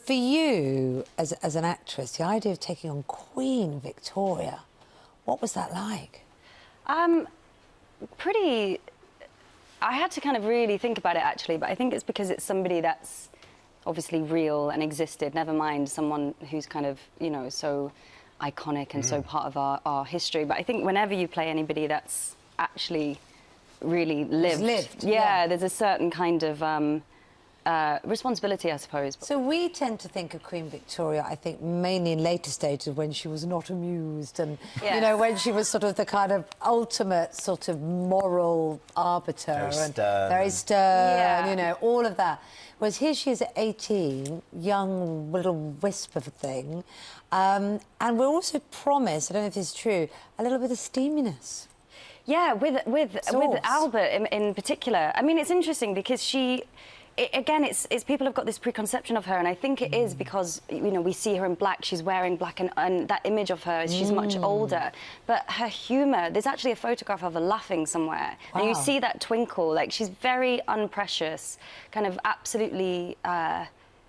For you, as an actress, the idea of taking on Queen Victoria, what was that like? Pretty... I had to kind of really think about it, actually, but I think it's because it's somebody that's obviously real and existed, never mind someone who's kind of, you know, so iconic and so part of our history. But I think whenever you play anybody that's actually really lived, yeah, there's a certain kind of responsibility, I suppose. So we tend to think of Queen Victoria, I think, mainly in later stages when she was not amused and, you know, when she was sort of the kind of ultimate sort of moral arbiter. Very stern, you know, all of that. Whereas here she is at 18, young little wisp of a thing. And we're also promised, I don't know if this is true, a little bit of steaminess. Yeah, with Albert in particular. I mean, it's interesting because again, it's people have got this preconception of her, and I think it is because, you know, we see her in black, she's wearing black, and that image of her, she's much older. But her humour, there's actually a photograph of her laughing somewhere, and you see that twinkle, like she's very unprecious, kind of absolutely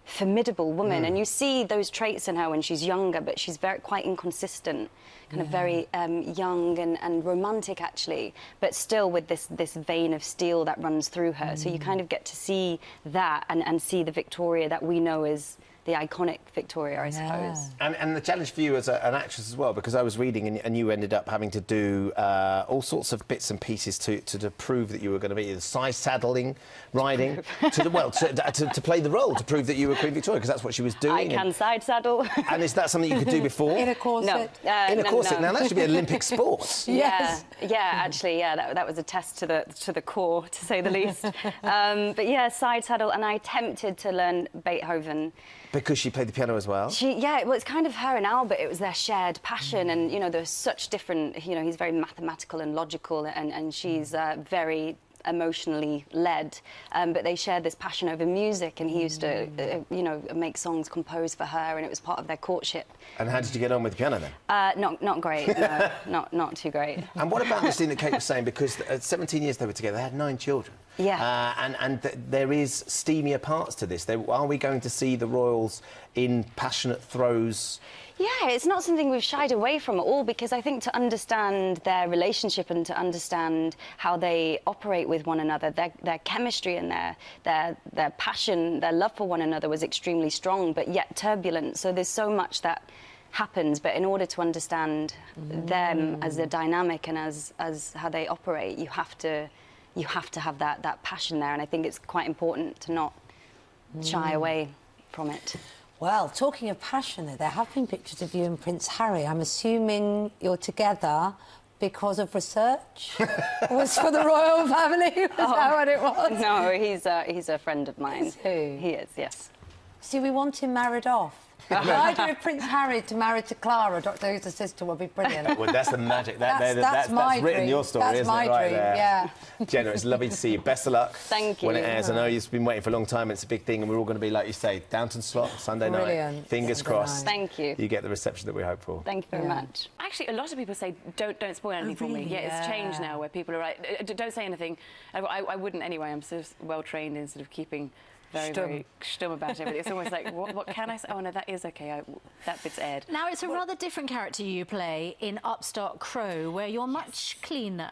formidable woman, and you see those traits in her when she's younger, but she's quite inconsistent, kind of very young and romantic, actually, but still with this vein of steel that runs through her. So you kind of get to see that and see the Victoria that we know as the iconic Victoria, I suppose. And the challenge for you as an actress as well, because I was reading and you ended up having to do all sorts of bits and pieces to prove that you were going to be the side-saddling, riding, to play the role, to prove that you were Queen Victoria, because that's what she was doing. I can side-saddle. And is that something you could do before? In a corset? No. In a corset? Now, that should be Olympic sports. Yes. Yeah, actually, yeah, that was a test to the core, to say the least. But yeah, side-saddle, and I attempted to learn Beethoven. Because she played the piano as well? Yeah, well, it's kind of her and Albert. It was their shared passion, and, you know, there's such different... You know, he's very mathematical and logical, and she's very emotionally led, but they shared this passion over music, and he used to, you know, make songs composed for her, and it was part of their courtship. And how did you get on with the piano, then? Not great, no, not too great. And what about this thing that Kate was saying, because 17 years they were together, they had 9 children. Yeah. And there is steamier parts to this. Are we going to see the royals in passionate throes? Yeah, it's not something we've shied away from at all, because I think to understand their relationship and to understand how they operate with one another, their chemistry and their passion, their love for one another was extremely strong, but yet turbulent. So there's so much that happens, but in order to understand them as a dynamic and as how they operate, you have to have that passion there, and I think it's quite important to not shy away from it. Well, talking of passion, there have been pictures of you and Prince Harry. I'm assuming you're together because of research? Was for the royal family? Was that what it was? No, he's a friend of mine. Is he? He is, yes. See, we want him married off. The idea of Prince Harry to marry to Clara, Dr. Who's sister, would be brilliant. Well, that's the magic. That's written in your story, that's isn't my it? Right dream, there. yeah. Jenna, it's lovely to see you. Best of luck. Thank you. When it airs. I know you've been waiting for a long time. It's a big thing, and we're all going to be, like you say, Downton slot, Sunday night. Fingers crossed. Thank you. You get the reception that we hope for. Thank you very much. Actually, a lot of people say, don't spoil anything for me. Yeah, it's changed now, where people are like, don't say anything. I wouldn't anyway. I'm sort of well-trained in sort of keeping very stum about everything. It's almost like, what can I say? Oh, no, that is OK. That bit's aired. Now, it's a rather different character you play in Upstart Crow, where you're much cleaner.